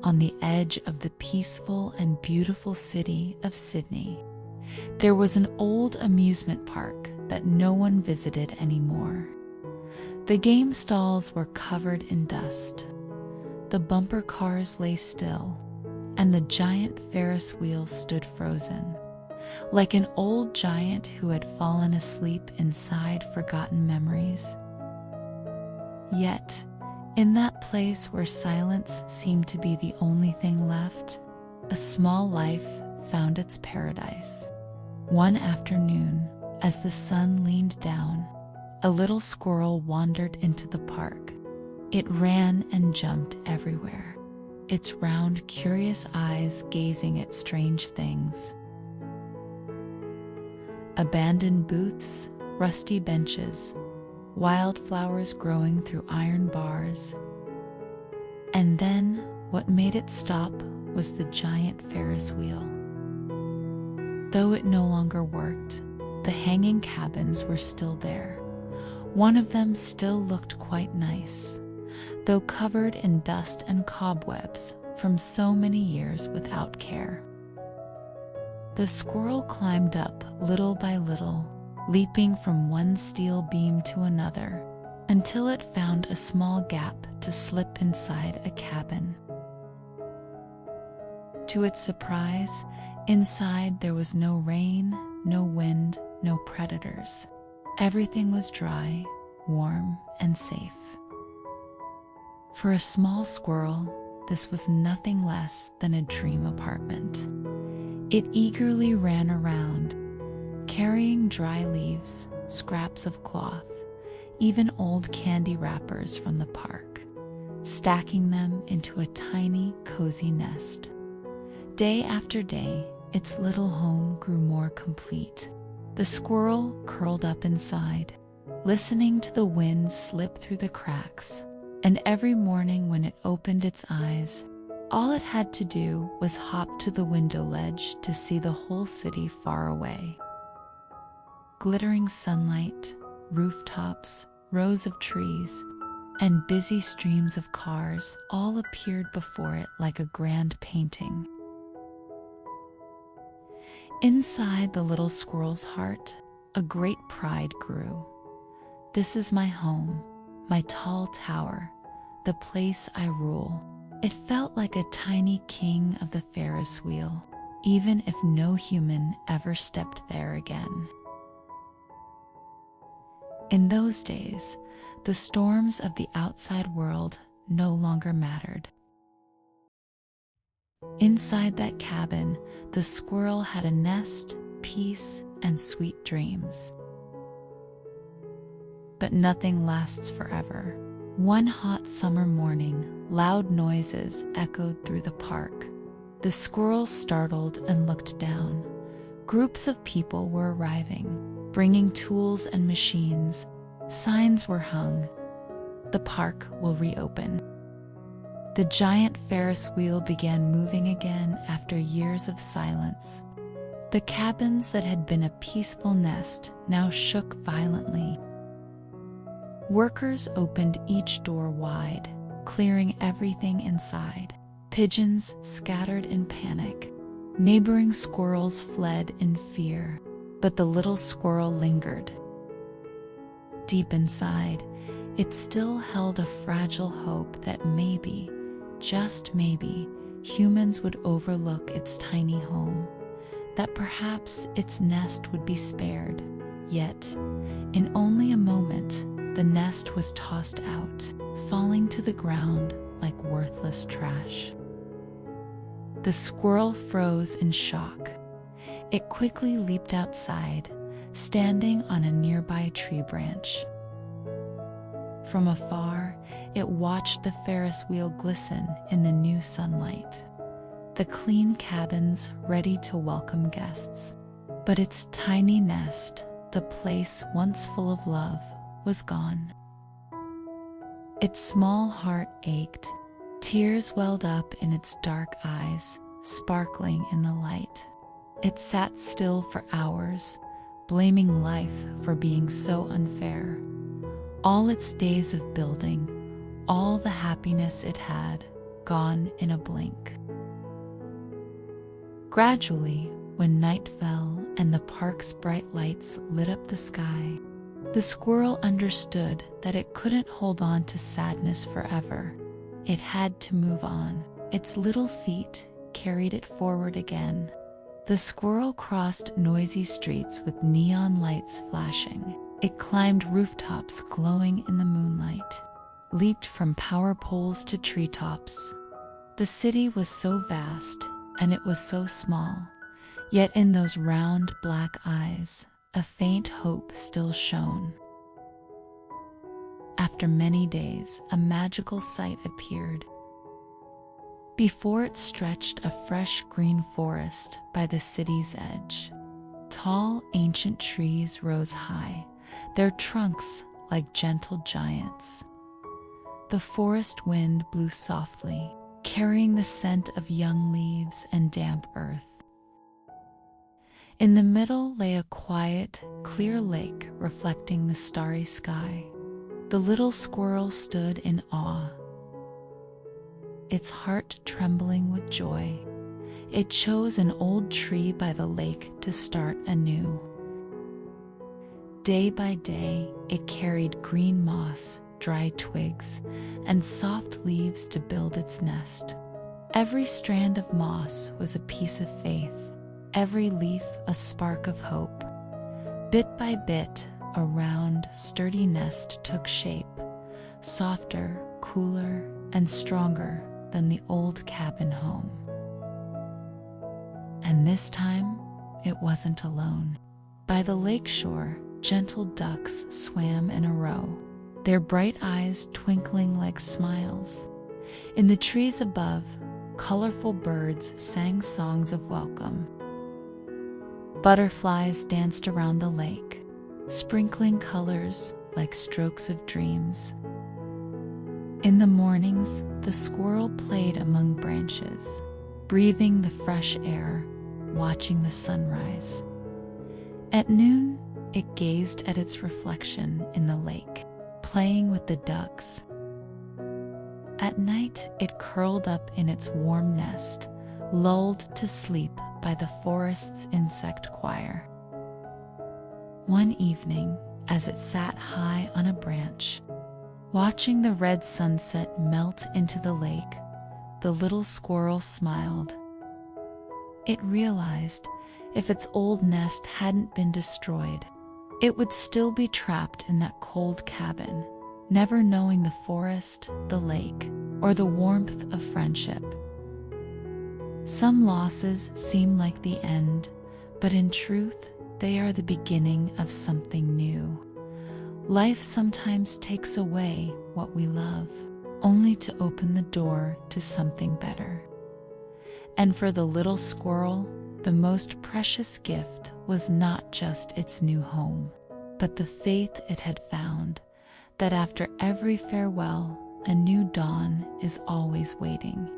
on the edge of the peaceful and beautiful city of Sydney. There was an old amusement park that no one visited anymore. The game stalls were covered in dust. The bumper cars lay still, and the giant Ferris wheel stood frozen, like an old giant who had fallen asleep inside forgotten memories. Yet, in that place where silence seemed to be the only thing left, a small life found its paradise. One afternoon, as the sun leaned down, a little squirrel wandered into the park. It ran and jumped everywhere, its round, curious eyes gazing at strange things. Abandoned booths, rusty benches, wildflowers growing through iron bars. And then, what made it stop was the giant Ferris wheel. Though it no longer worked, the hanging cabins were still there. One of them still looked quite nice, though covered in dust and cobwebs from so many years without care. The squirrel climbed up little by little, leaping from one steel beam to another, until it found a small gap to slip inside a cabin. To its surprise, inside there was no rain, no wind, no predators. Everything was dry, warm, and safe. For a small squirrel, this was nothing less than a dream apartment. It eagerly ran around, carrying dry leaves, scraps of cloth, even old candy wrappers from the park, stacking them into a tiny, cozy nest. Day after day, its little home grew more complete. The squirrel curled up inside, listening to the wind slip through the cracks, and every morning when it opened its eyes, all it had to do was hop to the window ledge to see the whole city far away. Glittering sunlight, rooftops, rows of trees, and busy streams of cars all appeared before it like a grand painting. Inside the little squirrel's heart, a great pride grew. This is my home, my tall tower, the place I rule. It felt like a tiny king of the Ferris wheel, even if no human ever stepped there again. In those days, the storms of the outside world no longer mattered. Inside that cabin, the squirrel had a nest, peace, and sweet dreams. But nothing lasts forever. One hot summer morning, loud noises echoed through the park. The squirrel startled and looked down. Groups of people were arriving, bringing tools and machines. Signs were hung. The park will reopen. The giant Ferris wheel began moving again after years of silence. The cabins that had been a peaceful nest now shook violently. Workers opened each door wide, clearing everything inside. Pigeons scattered in panic. Neighboring squirrels fled in fear, but the little squirrel lingered. Deep inside, it still held a fragile hope that maybe, just maybe, humans would overlook its tiny home, that perhaps its nest would be spared. Yet, in only a moment, the nest was tossed out, falling to the ground like worthless trash. The squirrel froze in shock. It quickly leaped outside, standing on a nearby tree branch. From afar, it watched the Ferris wheel glisten in the new sunlight, the clean cabins ready to welcome guests. But its tiny nest, the place once full of love, was gone. Its small heart ached. Tears welled up in its dark eyes, sparkling in the light. It sat still for hours, blaming life for being so unfair. All its days of building, all the happiness it had, gone in a blink. Gradually, when night fell and the park's bright lights lit up the sky, the squirrel understood that it couldn't hold on to sadness forever. It had to move on. Its little feet carried it forward again. The squirrel crossed noisy streets with neon lights flashing. It climbed rooftops glowing in the moonlight, leaped from power poles to treetops. The city was so vast, and it was so small, yet in those round black eyes, a faint hope still shone. After many days, a magical sight appeared. Before it stretched a fresh green forest by the city's edge. Tall, ancient trees rose high, their trunks like gentle giants. The forest wind blew softly, carrying the scent of young leaves and damp earth. In the middle lay a quiet, clear lake reflecting the starry sky. The little squirrel stood in awe, its heart trembling with joy. It chose an old tree by the lake to start anew. Day by day, it carried green moss, dry twigs, and soft leaves to build its nest. Every strand of moss was a piece of faith, every leaf a spark of hope. Bit by bit, a round, sturdy nest took shape, softer, cooler, and stronger than the old cabin home. And this time, it wasn't alone. By the lake shore, gentle ducks swam in a row, their bright eyes twinkling like smiles. In the trees above, colorful birds sang songs of welcome. Butterflies danced around the lake, sprinkling colors like strokes of dreams. In the mornings, the squirrel played among branches, breathing the fresh air, watching the sunrise. At noon, it gazed at its reflection in the lake, playing with the ducks. At night, it curled up in its warm nest, lulled to sleep by the forest's insect choir. One evening, as it sat high on a branch, watching the red sunset melt into the lake, the little squirrel smiled. It realized if its old nest hadn't been destroyed, it would still be trapped in that cold cabin, never knowing the forest, the lake, or the warmth of friendship. Some losses seem like the end, but in truth, they are the beginning of something new. Life sometimes takes away what we love, only to open the door to something better. And for the little squirrel, the most precious gift was not just its new home, but the faith it had found that after every farewell, a new dawn is always waiting.